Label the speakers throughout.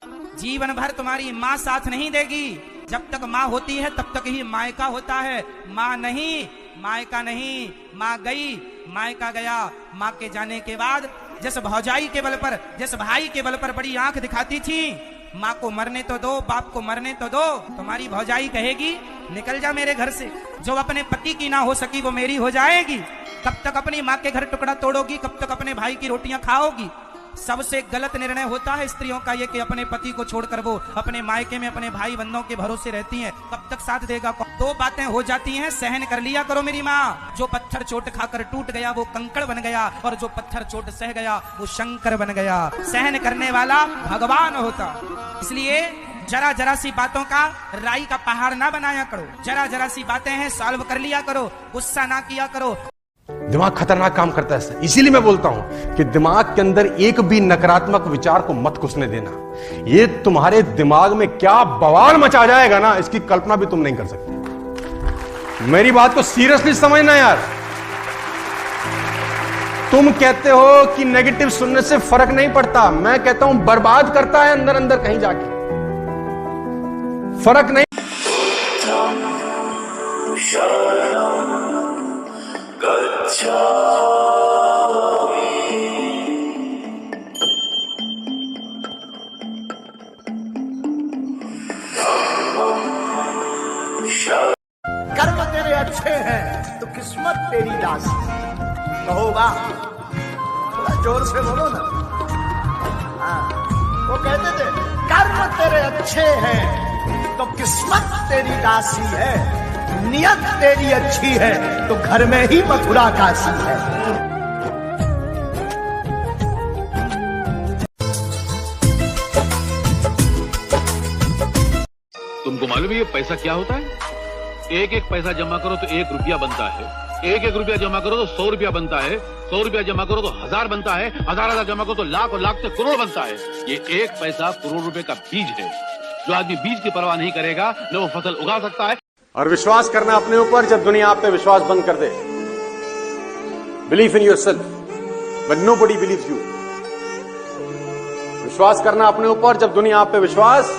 Speaker 1: जीवन भर तुम्हारी माँ साथ नहीं देगी। जब तक माँ होती है तब तक ही मायका होता है। माँ नहीं, मायका नहीं। माँ गई, मायका गया। माँ के जाने के बाद जिस भौजाई के बल पर, जिस भाई के बल पर बड़ी आंख दिखाती थी, माँ को मरने तो दो, बाप को मरने तो दो, तुम्हारी भौजाई कहेगी निकल जा मेरे घर से। जो अपने पति की ना हो सकी वो मेरी हो जाएगी। कब तक अपनी माँ के घर टुकड़ा तोड़ोगी? कब तक अपने भाई की रोटियां खाओगी? सबसे गलत निर्णय होता है स्त्रियों का ये कि अपने पति को छोड़कर वो अपने मायके में अपने भाई बंधुओं के भरोसे रहती हैं। कब तक साथ देगा? दो बातें हो जाती हैं, सहन कर लिया करो मेरी माँ। जो पत्थर चोट खाकर टूट गया वो कंकड़ बन गया, और जो पत्थर चोट सह गया वो शंकर बन गया। सहन करने वाला भगवान होता। इसलिए जरा जरा सी बातों का राई का पहाड़ ना बनाया करो। जरा जरा सी बातें हैं, सॉल्व कर लिया करो, गुस्सा ना किया करो।
Speaker 2: दिमाग खतरनाक काम करता है। इसीलिए मैं बोलता हूं कि दिमाग के अंदर एक भी नकारात्मक विचार को मत घुसने देना। ये तुम्हारे दिमाग में क्या बवाल मचा जाएगा ना, इसकी कल्पना भी तुम नहीं कर सकते। मेरी बात को सीरियसली समझना यार। तुम कहते हो कि नेगेटिव सुनने से फर्क नहीं पड़ता, मैं कहता हूं बर्बाद करता है अंदर अंदर कहीं जाके। फर्क नहीं।
Speaker 3: कर्म तेरे अच्छे हैं तो किस्मत तेरी दासी। कहोगा थोड़ा जोर से बोलो ना। हाँ, वो कहते थे कर्म तेरे अच्छे हैं तो किस्मत तेरी दासी है, नियत तेरी अच्छी है तो घर में ही मथुरा काशी है।
Speaker 4: तुमको मालूम है ये पैसा क्या होता है? एक एक पैसा जमा करो तो 1 रुपया बनता है, 1 रुपया जमा करो तो 100 रुपया बनता है, 100 रुपया जमा करो तो 1000 बनता है, 1000 जमा करो तो लाख, और लाख से करोड़ बनता है। ये एक पैसा करोड़ रुपए का बीज है। जो आदमी बीज की परवाह नहीं करेगा न वो फसल उगा सकता है।
Speaker 2: और विश्वास करना अपने ऊपर जब दुनिया आप पे विश्वास बंद कर दे। Believe in yourself when nobody believes you. विश्वास करना अपने ऊपर जब दुनिया आप पे विश्वास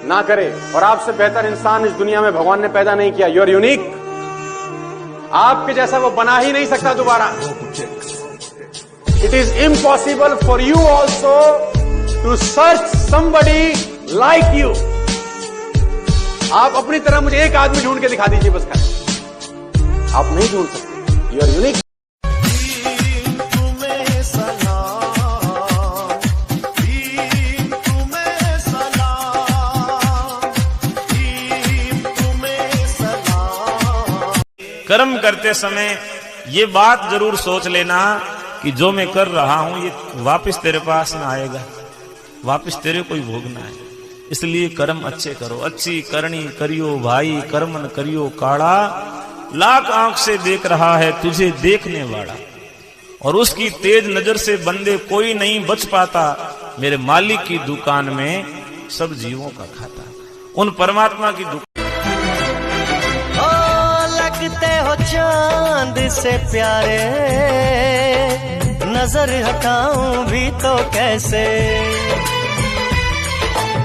Speaker 2: ना करे। और आपसे बेहतर इंसान इस दुनिया में भगवान ने पैदा नहीं किया। You are unique. आपके जैसा वो बना ही नहीं सकता दोबारा। It is impossible for you also to search somebody like you. आप अपनी तरह मुझे एक आदमी ढूंढ के दिखा दीजिए बस खाली। आप नहीं ढूंढ सकते। You are unique.
Speaker 5: कर्म करते समय ये बात जरूर सोच लेना कि जो मैं कर रहा हूं ये वापस तेरे पास ना आएगा, वापस तेरे को ही भोगना है। इसलिए कर्म अच्छे करो। अच्छी करनी करियो भाई, कर्मन करियो काड़ा। लाख आंख से देख रहा है तुझे देखने वाला, और उसकी तेज नजर से बंदे कोई नहीं बच पाता। मेरे मालिक की दुकान में सब जीवों का खाता। उन परमात्मा की दुकान।
Speaker 6: लगते हो चांद से प्यारे, नजर हटाऊं भी तो कैसे।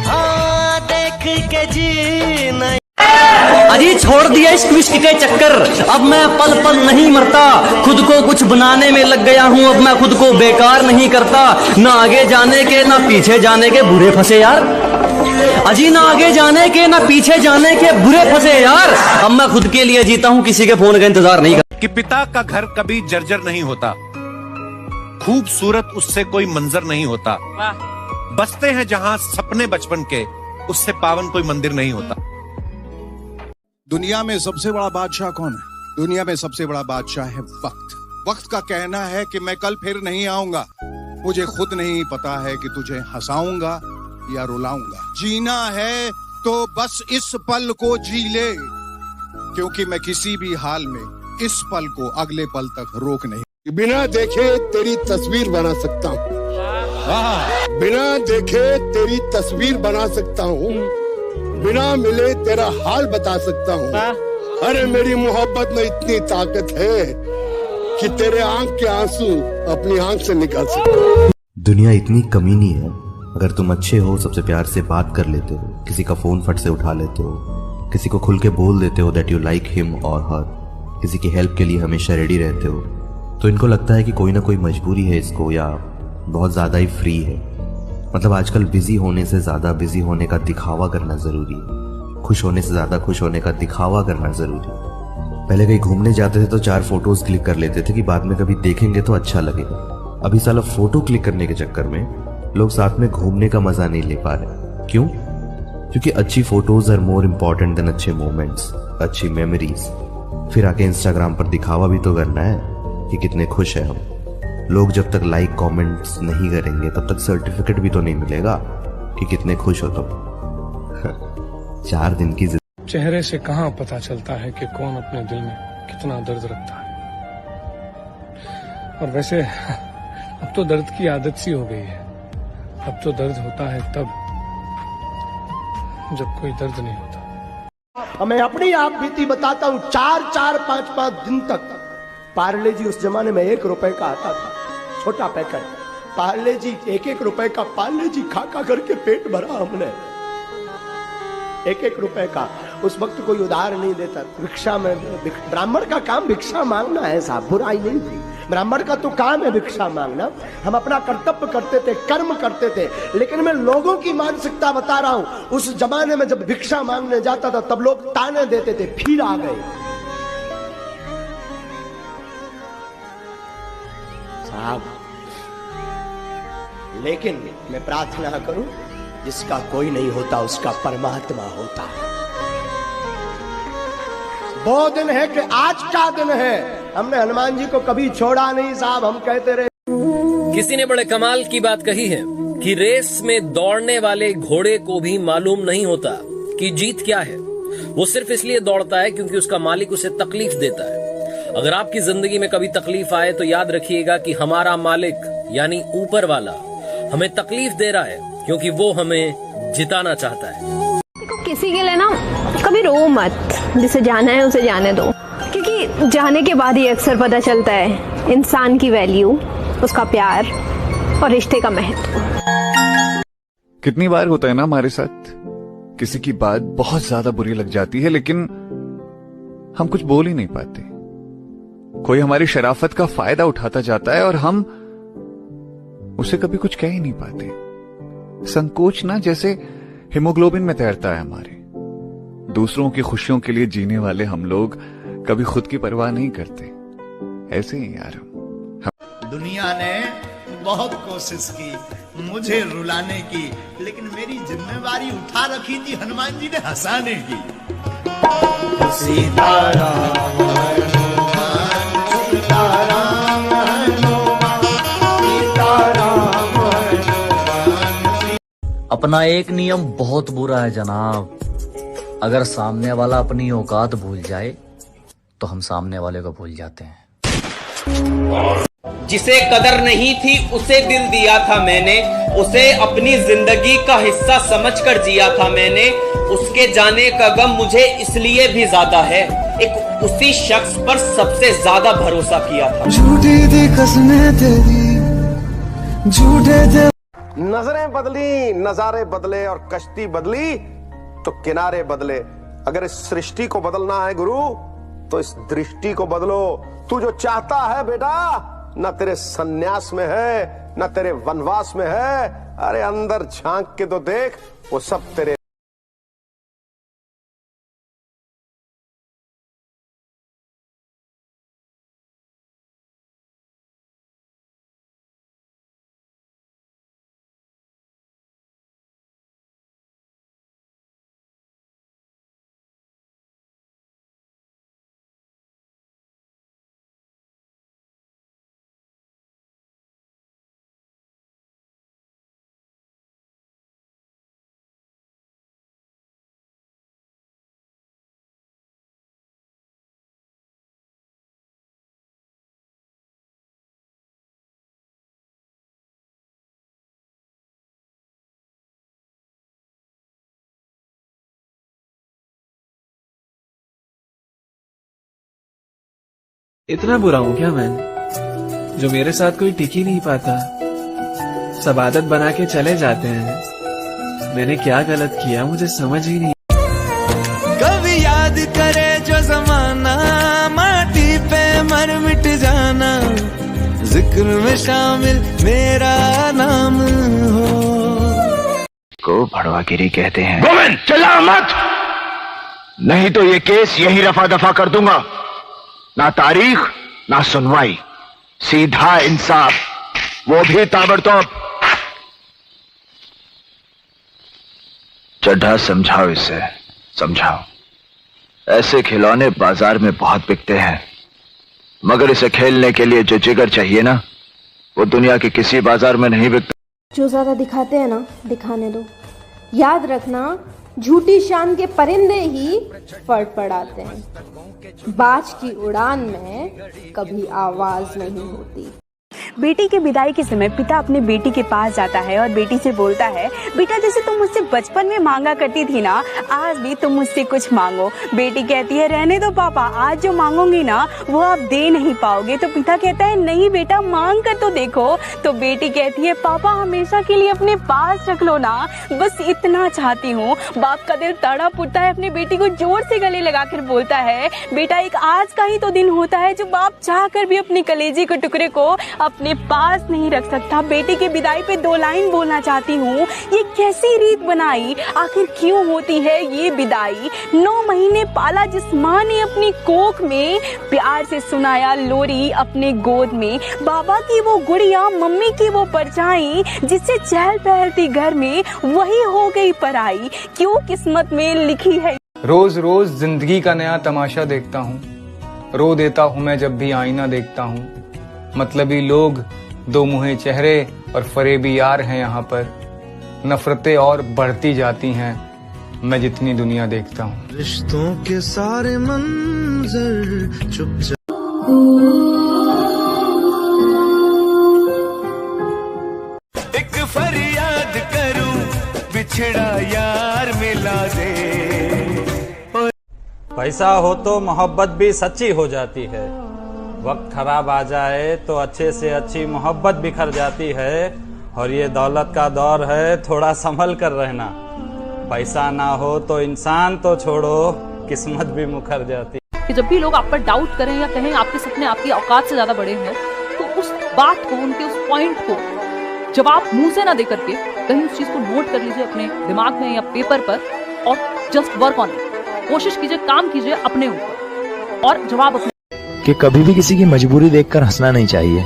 Speaker 6: हाँ, देख के जी नहीं।
Speaker 7: अजी छोड़ दिया इस ट्विस्ट के चक्कर, अब मैं पल पल नहीं मरता। खुद को कुछ बनाने में लग गया हूँ, अब मैं खुद को बेकार नहीं करता। ना आगे जाने के ना पीछे जाने के बुरे फंसे यार। अजी ना आगे जाने के ना पीछे जाने के बुरे फंसे यार। अब मैं खुद के लिए जीता हूँ, किसी के फोन का इंतजार नहीं करता।
Speaker 8: कि पिता का घर कभी जर्जर नहीं होता, खूबसूरत उससे कोई मंजर नहीं होता। बसते हैं जहां सपने बचपन के, उससे पावन कोई मंदिर नहीं होता।
Speaker 9: दुनिया में सबसे बड़ा बादशाह कौन है? दुनिया में सबसे बड़ा बादशाह है वक्त। वक्त का कहना है कि मैं कल फिर नहीं आऊंगा। मुझे खुद नहीं पता है कि तुझे हंसाऊंगा या रुलाऊंगा। जीना है तो बस इस पल को जी ले, क्योंकि मैं किसी भी हाल में इस पल को अगले पल तक रोक नहीं।
Speaker 10: बिना देखे तेरी तस्वीर बना सकता हूँ, बिना देखे तेरी तस्वीर बना सकता हूँ, बिना मिले तेरा हाल बता सकता हूँ। अरे मेरी मोहब्बत में इतनी ताकत है कि तेरे आंख के आंसू अपनी आंख से निकाल सकता हूँ।
Speaker 11: दुनिया इतनी कमीनी है अगर तुम अच्छे हो, सबसे प्यार से बात कर लेते हो, किसी का फोन फट से उठा लेते हो, किसी को खुल के बोल देते हो दैट यू लाइक हिम और हर, किसी की हेल्प के लिए हमेशा रेडी रहते हो, तो इनको लगता है कि कोई ना कोई मजबूरी है इसको, या बहुत ज़्यादा ही फ्री है। मतलब आजकल बिजी होने से ज़्यादा बिजी होने का दिखावा करना ज़रूरी है, खुश होने से ज़्यादा खुश होने का दिखावा करना ज़रूरी है। पहले कहीं घूमने जाते थे तो 4 फोटोज क्लिक कर लेते थे कि बाद में कभी देखेंगे तो अच्छा लगेगा। अभी साला फोटो क्लिक करने के चक्कर में लोग साथ में घूमने का मजा नहीं ले पा रहे। क्यों? क्योंकि अच्छी photos are more important than अच्छे मोमेंट्स, अच्छी मेमोरीज। फिर आके इंस्टाग्राम पर दिखावा भी तो करना है कि कितने खुश है हम। लोग जब तक लाइक कमेंट्स नहीं करेंगे तब तक सर्टिफिकेट भी तो नहीं मिलेगा कि कितने खुश हो तुम। 4 दिन की
Speaker 12: चेहरे से कहाँ पता चलता है कि कौन अपने दिल में कितना दर्द रखता है। और वैसे अब तो दर्द की आदत सी हो गई है। अब तो दर्द होता है तब जब कोई दर्द नहीं होता।
Speaker 3: मैं अपनी आप बीती बताता हूँ। 4-4, 5-5 दिन तक पार्ले जी, उस जमाने में 1 रुपए का आता था, छोटा पैकेट पार्ले जी, 1-1 रुपए का पार्ले जी खा खा करके पेट भरा हमने। 1-1 रुपए का। उस वक्त कोई उधार नहीं देता। भिक्षा में, ब्राह्मण का काम भिक्षा मांगना है साहब, बुराई नहीं थी। ब्राह्मण का तो काम है भिक्षा मांगना। हम अपना कर्तव्य करते थे, कर्म करते थे। लेकिन मैं लोगों की मानसिकता बता रहा हूं। उस जमाने में जब भिक्षा मांगने जाता था तब लोग ताने देते थे, फिर आ गए साहब। लेकिन मैं प्रार्थना करूं, जिसका कोई नहीं होता उसका परमात्मा होता है। वो दिन है कि आज का दिन है। हमने हनुमान जी को कभी छोड़ा नहीं साहब, हम कहते रहे।
Speaker 13: किसी ने बड़े कमाल की बात कही है कि रेस में दौड़ने वाले घोड़े को भी मालूम नहीं होता कि जीत क्या है। वो सिर्फ इसलिए दौड़ता है क्योंकि उसका मालिक उसे तकलीफ देता है। अगर आपकी जिंदगी में कभी तकलीफ आए तो याद रखिएगा कि हमारा मालिक यानी ऊपर वाला हमें तकलीफ दे रहा है क्योंकि वो हमें जिताना चाहता है।
Speaker 14: किसी के लिए ना कभी रो मत, जिसे जाना है उसे जाने दो, क्योंकि जाने के बाद ही अक्सर पता चलता है इंसान की वैल्यू, उसका प्यार और रिश्ते का महत्व।
Speaker 15: कितनी बार होता है ना हमारे साथ, किसी की बात बहुत ज्यादा बुरी लग जाती है लेकिन हम कुछ बोल ही नहीं पाते। कोई हमारी शराफत का फायदा उठाता जाता है और हम उसे कभी कुछ कह ही नहीं पाते। संकोच ना जैसे हीमोग्लोबिन में तैरता है हमारे। दूसरों की खुशियों के लिए जीने वाले हम लोग कभी खुद की परवाह नहीं करते। ऐसे ही यार हम।
Speaker 3: दुनिया ने बहुत कोशिश की मुझे रुलाने की, लेकिन मेरी जिम्मेवारी उठा रखी थी हनुमान जी ने हंसाने की। सीताराम
Speaker 7: अपना एक नियम बहुत बुरा है जनाब, अगर सामने वाला अपनी औकात भूल जाए तो हम सामने वाले को भूल जाते हैं।
Speaker 16: जिसे कदर नहीं थी उसे दिल दिया था मैंने, उसे अपनी जिंदगी का हिस्सा समझकर जिया था मैंने। उसके जाने का गम मुझे इसलिए भी ज्यादा है, एक उसी शख्स पर सबसे ज्यादा भरोसा किया था।
Speaker 17: झूठी थी कसमें तेरी, झूठे थे।
Speaker 2: नजरें बदली, नजारे बदले और कश्ती बदली तो किनारे बदले। अगर इस सृष्टि को बदलना है गुरु तो इस दृष्टि को बदलो। तू जो चाहता है बेटा न तेरे सन्यास में है न तेरे वनवास में है। अरे अंदर झांक के तो देख, वो सब तेरे।
Speaker 18: इतना बुरा हूं क्या मैं जो मेरे साथ कोई टिक ही नहीं पाता? सब आदत बना के चले जाते हैं। मैंने क्या गलत किया मुझे समझ ही नहीं।
Speaker 17: कभी याद करे जो जमाना, माटी पे मर मिट जाना, जिक्र में शामिल मेरा नाम हो।
Speaker 19: को भड़वागिरी कहते हैं। गोविंद चिल्ला मत, नहीं तो ये केस यही रफा दफा कर दूंगा। ना तारीख ना सुनवाई, सीधा इंसाफ, वो भी ताबड़तोड़। चड्ढा समझाओ इसे, समझाओ। ऐसे खिलौने बाजार में बहुत बिकते हैं, मगर इसे खेलने के लिए जो जिगर चाहिए ना, वो दुनिया के किसी बाजार में नहीं बिकता।
Speaker 20: जो ज्यादा दिखाते हैं ना, दिखाने दो। याद रखना, झूठी शान के परिंदे ही फड़फड़ाते हैं। बाज की उड़ान में कभी आवाज नहीं होती।
Speaker 21: बेटी के विदाई के समय पिता अपने बेटी के पास जाता है और बेटी से बोलता है, बेटा जैसे तुम मुझसे बचपन में मांगा करती थी ना, आज भी तुम मुझसे कुछ मांगो। बेटी कहती है, रहने दो पापा, आज जो मांगोगी ना वो आप दे नहीं पाओगे। तो पिता कहता है, नहीं बेटा मांग कर तो देखो। तो बेटी कहती है, पापा हमेशा के लिए अपने पास रख लो ना, बस इतना चाहती हूँ। बाप का दिल तड़प उठता है, अपनी बेटी को जोर से गले लगाकर बोलता है, बेटा एक आज का ही तो दिन होता है जो बाप चाह कर भी अपने कलेजे के टुकड़े को अपने पास नहीं रख सकता। बेटी की विदाई पे 2 लाइन बोलना चाहती हूँ, ये कैसी रीत बनाई, आखिर क्यों होती है ये विदाई। 9 महीने पाला जिस माँ ने अपनी कोख में, प्यार से सुनाया लोरी अपने गोद में। बाबा की वो गुड़िया, मम्मी की वो परछाई, जिससे चहल पहल थी घर में, वही हो गई पराई। क्यों किस्मत में लिखी है।
Speaker 22: रोज रोज जिंदगी का नया तमाशा देखता हूँ, रो देता हूँ मैं जब भी आईना देखता हूँ। मतलबी लोग, 2 मुहे चेहरे और फरेबी यार हैं यहाँ पर। नफरतें और बढ़ती जाती हैं मैं जितनी दुनिया देखता हूँ।
Speaker 17: रिश्तों के सारे मंजर चुपचाप। एक फरियाद करूं, बिछड़ा यार मिला दे।
Speaker 23: पैसा हो तो मोहब्बत भी सच्ची हो जाती है। वक्त खराब आ जाए तो अच्छे से अच्छी मोहब्बत बिखर जाती है। और ये दौलत का दौर है, थोड़ा संभल कर रहना। पैसा ना हो तो इंसान तो छोड़ो, किस्मत भी मुखर जाती।
Speaker 24: कि जब भी लोग आप पर डाउट करें या कहें आपके सपने आपकी औकात से ज्यादा बड़े हैं, तो उस बात को, उनके उस पॉइंट को जवाब मुंह से ना दे करके कहीं उस चीज को नोट कर लीजिए अपने दिमाग में या पेपर पर, और जस्ट वर्क ऑन इट। कोशिश कीजिए, काम कीजिए अपने ऊपर, और जवाब अपने।
Speaker 25: कि कभी भी किसी की मजबूरी देखकर हंसना नहीं चाहिए,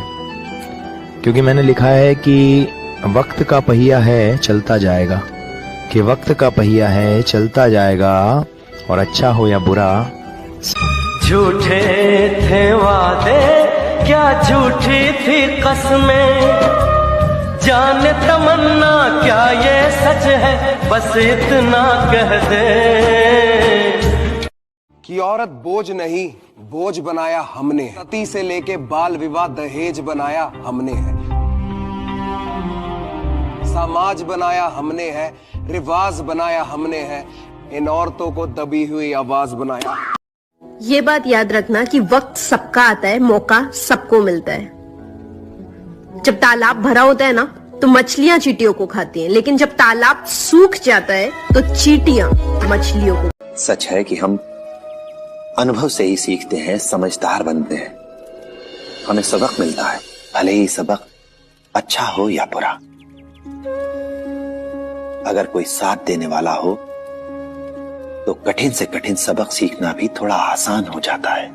Speaker 25: क्योंकि मैंने लिखा है कि वक्त का पहिया है चलता जाएगा, कि वक्त का पहिया है चलता जाएगा, और अच्छा हो या बुरा।
Speaker 6: झूठे थे वादे, क्या झूठी थी कसमें, जाने तमन्ना क्या ये सच है, बस इतना कह दे
Speaker 26: कि औरत बोझ नहीं, बोझ बनाया हमने है। सती से लेके बाल विवाह दहेज बनाया हमने है। समाज बनाया हमने है, रिवाज बनाया हमने है, इन औरतों को दबी हुई आवाज बनाया।
Speaker 20: ये बात याद रखना कि वक्त सबका आता है, मौका सबको मिलता है। जब तालाब भरा होता है ना, तो मछलियां चींटियों को खाती हैं, लेकिन जब तालाब सूख जाता है तो चींटियां मछलियों को।
Speaker 27: सच है कि हम अनुभव से ही सीखते हैं, समझदार बनते हैं, हमें सबक मिलता है, भले ही सबक अच्छा हो या बुरा। अगर कोई साथ देने वाला हो तो कठिन से कठिन सबक सीखना भी थोड़ा आसान हो जाता है।